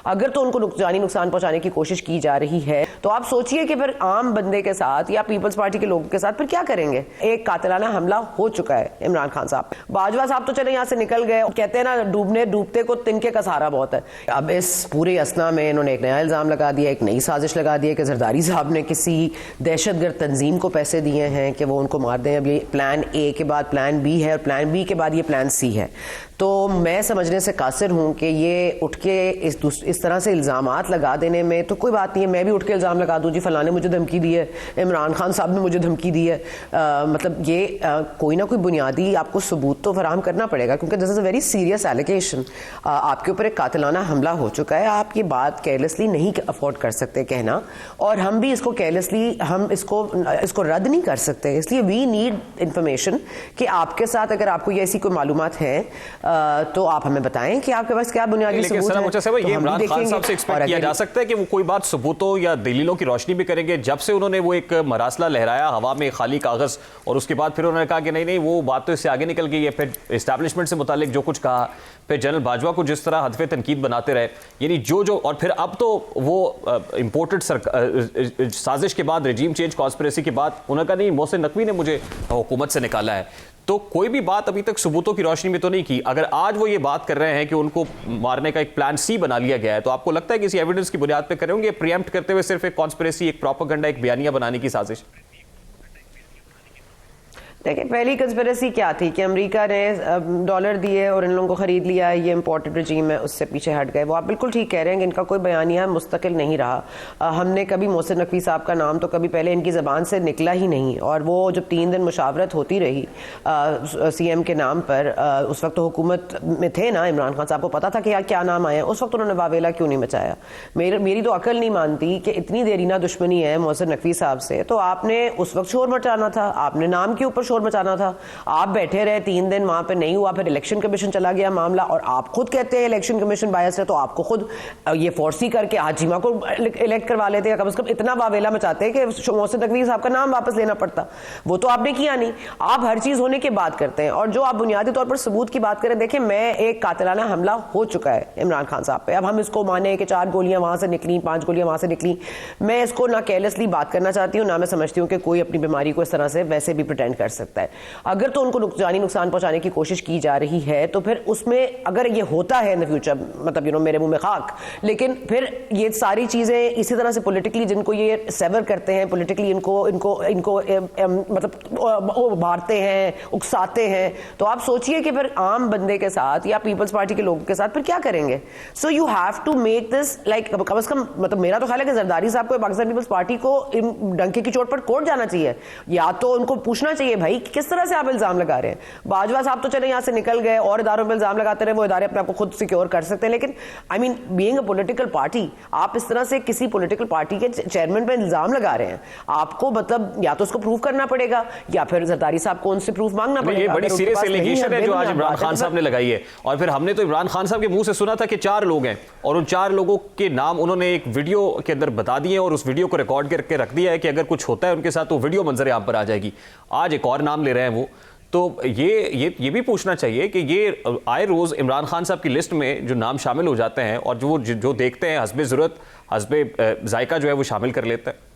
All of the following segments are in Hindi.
अगर तो उनको जानी नुकसान पहुंचाने की कोशिश की जा रही है तो आप सोचिए कि फिर आम बंदे के साथ या पीपल्स पार्टी के लोगों के साथ फिर क्या करेंगे। एक कातिलाना हमला हो चुका है इमरान खान साहब। बाजवा साहब तो चले यहाँ से निकल गए, कहते हैं ना डूबते को तिनके का सहारा बहुत है। अब इस पूरे असना में इन्होंने एक नया इल्जाम लगा दिया, एक नई साजिश लगा दी है कि जरदारी साहब ने किसी दहशतगर्द तंजीम को पैसे दिए हैं कि वो उनको मार दें। अब ये प्लान ए के बाद प्लान बी है और प्लान बी के बाद ये प्लान सी है। तो मैं समझने से कासिर हूं कि ये उठ के इस तरह से इल्जामात लगा देने में तो कोई बात नहीं है। मैं भी उठ के इल्जाम लगा दूं जी फलां ने मुझे धमकी दी है, इमरान खान साहब ने मुझे धमकी दी है। मतलब ये कोई ना कोई बुनियादी आपको सबूत तो फराहम करना पड़ेगा, क्योंकि this is a very serious allegation. आपके ऊपर एक कातिलाना हमला हो चुका है, आप ये बात केयरलेसली नहीं अफोर्ड कर सकते कहना, और हम भी इसको केयरलेसली हम इसको रद्द नहीं कर सकते। इसलिए वी नीड इंफॉर्मेशन कि आपके साथ अगर आपको ये ऐसी कोई मालूमात है तो आप हमें बताएं कि आपके पास क्या बुनियादी सबूत है। तो ये इमरान खान साहब से एक्सपेक्ट किया जा सकता है कि वो कोई बात सबूतों या दलीलों की रोशनी भी करेंगे। जब से उन्होंने वो एक मरासला लहराया हवा में खाली कागज, और उसके बाद फिर उन्होंने कहा कि नहीं वो बात तो इससे आगे निकल गई है, फिर एस्टैब्लिशमेंट से मुतालिक जो कुछ कहा, फिर जनरल बाजवा को जिस तरह हदफे तनकीद बनाते रहे, यानी जो और फिर अब तो वो इंपोर्टेड साजिश के बाद, रजीम चेंज कॉन्स्पिरेसी के बाद उन्होंने कहा नहीं मोहसिन नकवी ने मुझे हुकूमत से निकाला है। तो कोई भी बात अभी तक सबूतों की रोशनी में तो नहीं की। अगर आज वो ये बात कर रहे हैं कि उनको मारने का एक प्लान सी बना लिया गया है, तो आपको लगता है किसी एविडेंस की बुनियाद पे करेंगे प्रीएम्प्ट करते हुए सिर्फ एक कॉन्स्पिरेसी, एक प्रोपेगेंडा, एक बयानिया बनाने की साजिश? देखिए, पहली कंस्पिरेसी क्या थी कि अमेरिका ने डॉलर दिए और इन लोगों को खरीद लिया, ये इंपोर्टेड रजीम है, उससे पीछे हट गए। वो आप बिल्कुल ठीक कह रहे हैं कि इनका कोई बयानिया मुस्तकिल नहीं रहा। हमने कभी मोहसिन नकवी साहब का नाम तो कभी पहले इनकी ज़बान से निकला ही नहीं, और वो जब 3 दिन मुशावरत होती रही CM के नाम पर, उस वक्त तो हुकूमत में थे ना इमरान खान साहब को पता था कि यार क्या नाम आया, उस वक्त उन्होंने वावेला क्यों नहीं मचाया। मेरी तो अकल नहीं मानती कि इतनी देरीना दुश्मनी है मोहसिन नकवी साहब से, तो आपने उस वक्त शोर मचाना था, आपने नाम के ऊपर शोर मचाना था। आप बैठे रहे 3 दिन, वहां पे नहीं हुआ, फिर इलेक्शन कमीशन चला गया मामला, और आप खुद कहते हैं इलेक्शन कमीशन बायस है, तो आपको खुद ये फोर्सी करके हाजिमा को इलेक्ट करवा लेते हैं। कम से कम इतना वावेला मचाते हैं कि मोहसिन नकवी साहब का नाम वापस लेना पड़ता, वो तो आपने किया नहीं। आप हर चीज होने की बात करते हैं, और जो आप बुनियादी तौर पर सबूत की बात करें, देखें मैं एक कातिलाना हमला हो चुका है इमरान खान साहब पे। अब हम इसको माने कि 4 गोलियां वहां से निकली, 5 गोलियां वहां से निकली, मैं इसको ना केयरलेसली बात करना चाहती हूँ, ना मैं समझती हूँ कि कोई अपनी बीमारी को इस तरह से वैसे भी प्रिटेंड कर सकता है। अगर तो उनको जानी नुकसान पहुंचाने की कोशिश की जा रही है तो फिर उसमें अगर ये होता है इन द फ्यूचर, मतलब मेरे मुंह में खाक, लेकिन फिर ये सारी चीजें इसी तरह से पॉलिटिकली जिनको ये सेवर करते हैं, पॉलिटिकली इनको मतलब मारते हैं, उकसाते हैं, तो आप सोचिए कि फिर आम बंदे के साथ या पीपल्स पार्टी के लोगों के साथ फिर क्या करेंगे। So you have to make this like, कम से कम मतलब मेरा तो ख्याल है कि जरदारी साहब को पाकिस्तान पीपल्स पार्टी को डंके की चोट पर कोर्ट जाना चाहिए, या तो उनको पूछना चाहिए भाई किस तरह से आप इल्जाम लगा रहे हैं। बाजवा साहब तो चले यहां से निकल गए और इदारों में इल्जाम लगाते रहे, वो इदारे अपने आपको खुद सिक्योर कर सकते हैं, लेकिन I mean being a political party, आप इस तरह से किसी पॉलिटिकल पार्टी के चेयरमैन पर इल्जाम लगा रहे हैं, आपको मतलब या तो उसको प्रूव करना पड़ेगा या फिर जरदारी साहब को उनसे प्रूफ मांगना पड़ेगा। ये बड़ी सीरियस एलिगेशन है जो आज इमरान खान साहब ने लगाई है, और फिर हमने तो इमरान खान साहब के मुंह से सुना था कि 4 लोग हैं, और उन 4 लोगों के नाम उन्होंने एक वीडियो के अंदर बता दिए, और उस वीडियो को रिकॉर्ड करके रख दिया है कि अगर कुछ होता है उनके साथ तो वीडियो मंजर यहाँ पर आ जाएगी। आज एक और नाम ले रहे हैं वो, तो ये भी पूछना चाहिए कि ये आए रोज इमरान खान साहब की लिस्ट में जो नाम शामिल हो जाते हैं, और जो देखते हैं हस्बे ज़रूरत हस्बे जायका जो है वो शामिल कर लेते हैं।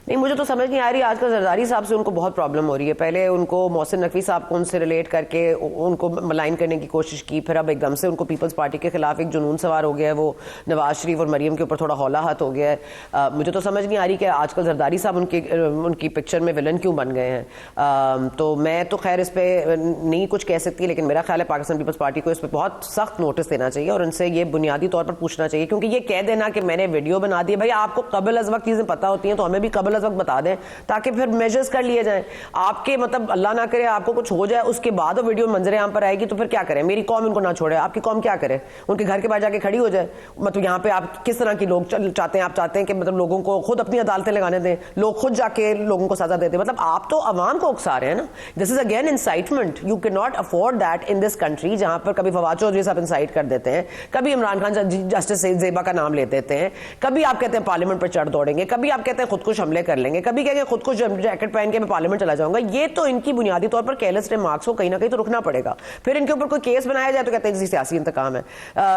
नहीं, मुझे तो समझ नहीं आ रही आजकल जरदारी साहब से उनको बहुत प्रॉब्लम हो रही है। पहले उनको मोहसिन नकवी साहब को उनसे रिलेट करके उनको मलाइन करने की कोशिश की, फिर अब एकदम से उनको पीपल्स पार्टी के खिलाफ एक जुनून सवार हो गया है, वो नवाज शरीफ और मरियम के ऊपर थोड़ा हौला हाथ हो गया है। मुझे तो समझ नहीं आ रही कि आजकल जरदारी साहब उनकी पिक्चर में विलन क्यों बन गए हैं। तो मैं तो खैर इस पर नहीं कुछ कह सकती, लेकिन मेरा ख्याल है पाकिस्तान पीपल्स पार्टी को इस पर बहुत सख्त नोटिस देना चाहिए और उनसे ये बुनियादी तौर पर पूछना चाहिए, क्योंकि ये कह देना कि मैंने वीडियो बना दी, भाई आपको कबल अज वक्त चीजें पता होती हैं तो हमें भी कबल अज वक्त बता दें ताकि फिर मेजर्स कर लिए जाएं। आपके मतलब अल्लाह ना करे आपको कुछ हो जाए, उसके बाद वो वीडियो मंजरे आम पर आएगी तो फिर क्या करें? मेरी कौम इनको ना छोड़े, आपकी कौम क्या करे? उनके घर के बाहर जाके खड़ी हो जाए। मतलब यहाँ पे आप किस तरह की लोग चाहते हैं? आप चाहते हैं कि मतलब लोगों को खुद अपनी अदालतें लगाने दें, लोग खुद जाके लोगों को सजा देते? मतलब आप तो अवाम को उकसा रहे हैं ना। This is again incitement. You can not afford that in this country, जहां पर कभी फवाद चौधरी साहब इंसाइट कर देते हैं, कभी इमरान खान जस्टिस जेबा का नाम ले देते हैं, कभी आप कहते हैं पार्लियामेंट पर चढ़ दौड़ेंगे, कभी आप कहते हैं खुदकुश हमले कर लेंगे, कभी कहेंगे खुद को जैकेट पहन के मैं पार्लियामेंट चला जाऊंगा। ये तो इनकी बुनियादी तौर पर केयरलेस रिमार्क्स को कहीं ना कहीं तो रुकना पड़ेगा। फिर इनके ऊपर कोई केस बनाया जाए तो कहते हैं सियासी इंतकाम है।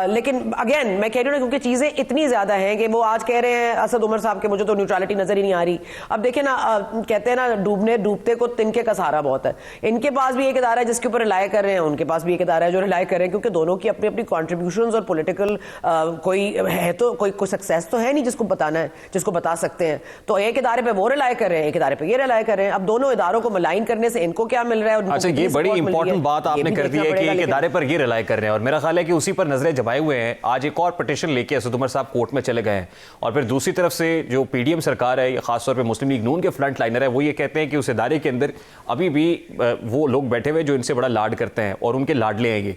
लेकिन अगेन मैं कह रही हूँ ना, क्योंकि चीजें इतनी ज्यादा हैं कि वो आज कह रहे हैं असद उमर साहब के मुझे तो न्यूट्रलिटी नजर ही नहीं आ रही। अब देखिए ना, कहते हैं ना डूबते को तिनके का सहारा बहुत है। इनके पास भी एक इदारा है जिसके ऊपर रिलाय कर रहे हैं, उनके पास भी एक इदारा है जो रिलाय कर रहे हैं, क्योंकि दोनों की अपनी अपनी कॉन्ट्रीब्यूशंस और पॉलिटिकल कोई है तो कोई सक्सेस तो है नहीं जिसको बताना है, जिसको बता सकते हैं। तो एक इदारे पे वो रिलाय कर रहे हैं, एक इदारे पे ये रिलाय कर रहे हैं। अब दोनों इदारों को मलाइन करने से इनको क्या मिल रहा है? अच्छा, ये बड़ी इंपॉर्टेंट बात आपने कर दी है कि एक इदारे पर ये रिलाय कर रहे हैं, और मेरा ख्याल है कि उसी पर नजरें जमाए हुए हैं। आज एक और पिटीशन लेके असद उमर साहब कोर्ट में चले गए हैं, और फिर दूसरी तरफ से जो पीडीएम सरकार है, खासतौर पर मुस्लिम लीग नून के फ्रंट लाइनर है, वो ये कहते हैं कि उस इदारे के अंदर अभी भी वो लोग बैठे हुए जो इनसे बड़ा लाड करते हैं और उनके लाडले हैं ये।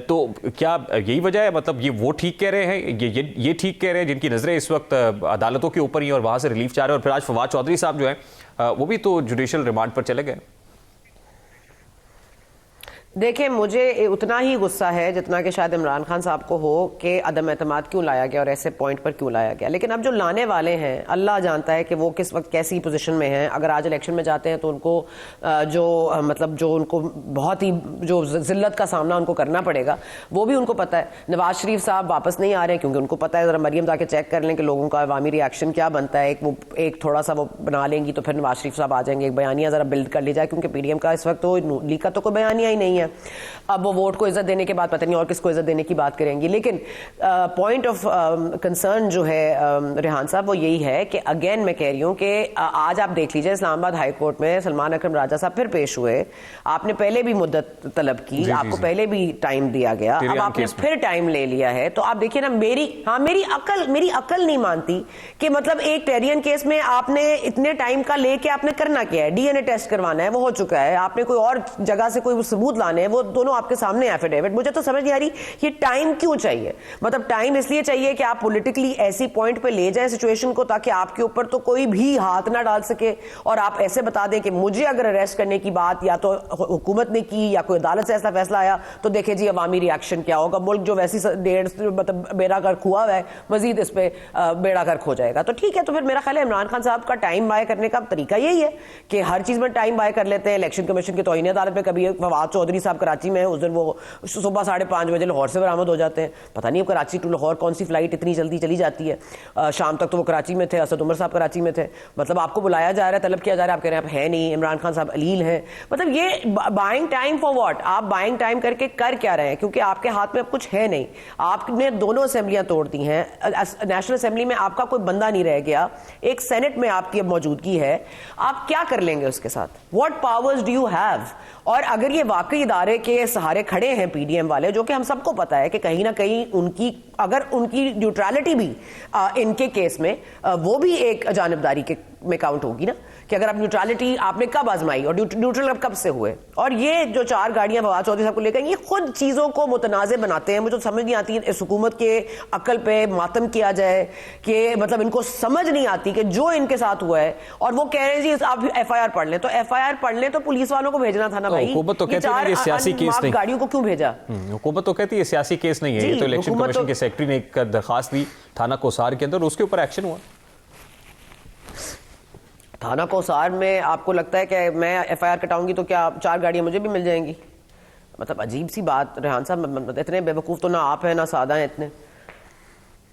तो क्या यही वजह है? मतलब ये वो ठीक कह रहे हैं, ये ठीक कह रहे हैं जिनकी नजरें इस वक्त अदालतों के ऊपर ही और वहां से रिलीफ चाह रहे हैं? और फिर आज फवाद चौधरी साहब जो है वो भी तो जुडिशियल रिमांड पर चले गए। देखिए, मुझे उतना ही गुस्सा है जितना कि शायद इमरान खान साहब को हो कि अदम एतमाद क्यों लाया गया और ऐसे पॉइंट पर क्यों लाया गया। लेकिन अब जो लाने वाले हैं, अल्लाह जानता है कि वो किस वक्त कैसी पोजीशन में हैं। अगर आज इलेक्शन में जाते हैं तो उनको जो उनको बहुत ही जो जिल्लत का सामना उनको करना पड़ेगा, वो भी उनको पता है। नवाज शरीफ साहब वापस नहीं आ रहे क्योंकि उनको पता है, ज़रा मरियम जाके चेक कर लें कि लोगों का अवामी रिएक्शन क्या बनता है। एक थोड़ा सा वो बना लेंगी तो फिर नवाज शरीफ साहब आ जाएंगे, एक बयानिया ज़रा बिल्ड कर ली जाए, क्योंकि पीडीएम का इस वक्त तो लीग का तो कोई बयानिया ही नहीं है। अब वो वोट को इज्जत देने के बाद पता नहीं और किसको इज्जत देने की बात करेंगी। लेकिन पॉइंट ऑफ कंसर्न जो है रेहान साहब, वो यही है कि अगेन मैं कह रही हूं कि आज आप देख लीजिए, इस्लामाबाद हाई कोर्ट में सलमान अकरम राजा साहब फिर पेश हुए। आपने पहले भी मुद्दत तलब की, आपको पहले भी टाइम दिया गया, अब आपने फिर टाइम ले लिया है। तो आप देखिए ना, मेरी अकल नहीं मानती कि मतलब एक टेरियन केस में आपने इतने टाइम का लेके आपने करना क्या है? डीएनए टेस्ट करवाना है, वो हो चुका है। आपने कोई और जगह से कोई सबूत लाने हैं, वो दोनों आपके सामने एफिडेविट। मुझे तो समझ नहीं आ रही ये टाइम क्यों चाहिए। मतलब टाइम इसलिए चाहिए कि आप पॉलिटिकली ऐसी पॉइंट पे ले जाएं सिचुएशन को ताकि आपके ऊपर तो कोई भी हाथ ना डाल सके, और आप ऐसे बता दें कि मुझे अगर अरेस्ट करने की बात या तो हुकूमत ने की या कोई अदालत से ऐसा फैसला आया तो देखे जी अवामी रिएक्शन क्या होगा। मुल्क जो वैसी मतलब बेड़ा गर्क हुआ है, मजीद इस पे बेड़ा गर्क हो जाएगा। तो ठीक है, तो फिर मेरा ख्याल है इमरान खान साहब का टाइम बाय करने का तरीका यही है कि हर चीज में टाइम बाय कर लेते हैं। इलेक्शन कमीशन की तौहीन अदालत में कभी फवाद चौधरी साहब कराची में, उस दिन वो सुबह 5:30 बजे लाहौर से बरामद हो जाते हैं। पता नहीं कराची टू लाहौर कौन सी फ्लाइट इतनी जल्दी चली जाती है। शाम तक तो वो कराची में थे, असद उमर साहब कराची में थे। मतलब आपको बुलाया जा रहा है, तलब किया जा रहा है, आप कह रहे हैं आप है नहीं, इमरान खान साहब अलील हैं। मतलब ये बाइंग टाइम फॉर व्हाट? आप बाइंग टाइम करके कर क्या रहे हैं? क्योंकि आपके हाथ में अब कुछ है नहीं। आपने दोनों असेंबलियां तोड़ दी हैं। नेशनल असेंबली में आपका कोई बंदा नहीं रह गया, एक सेनेट में आपकी अब मौजूदगी है। आप क्या कर लेंगे उसके साथ? What powers do you have? और अगर ये वाकई इदारे के सहारे खड़े हैं पीडीएम वाले, जो कि हम सबको पता है कि कहीं ना कहीं उनकी न्यूट्रलिटी भी इनके केस में वो भी एक जानिबदारी के में काउंट होगी ना, कि अगर आप न्यूट्रलिटी आपने कब आजमाई और न्यूट्रल अब कब से हुए। और ये जो 4 गाड़ियां फवाद चौधरी साहब को लेकर, ये खुद चीजों को मुतनाज़े बनाते हैं। मुझे तो समझ नहीं आती इस हुकूमत के अकल पे मातम किया जाए कि मतलब इनको समझ नहीं आती कि जो इनके साथ हुआ है, और वो कह रहे हैं जी आप एफआईआर पढ़ लें। तो एफआईआर पढ़ लें तो पुलिस वालों को भेजना था ना भाई। हुकूमत तो कहती है ये सियासी केस नहीं, गाड़ियों को क्यों भेजा? हुकूमत तो कहती है सियासी केस नहीं है, ये तो इलेक्शन कमीशन के सेक्रेटरी ने एक दरखास्त दी थाना कोसार के अंदर, उसके ऊपर एक्शन हुआ। थाना कोसार में आपको लगता है कि मैं एफआईआर कटाऊंगी तो क्या 4 गाड़ियां मुझे भी मिल जाएंगी? मतलब अजीब सी बात रेहान साहब, इतने बेवकूफ़ तो ना आप हैं ना सादा हैं इतने।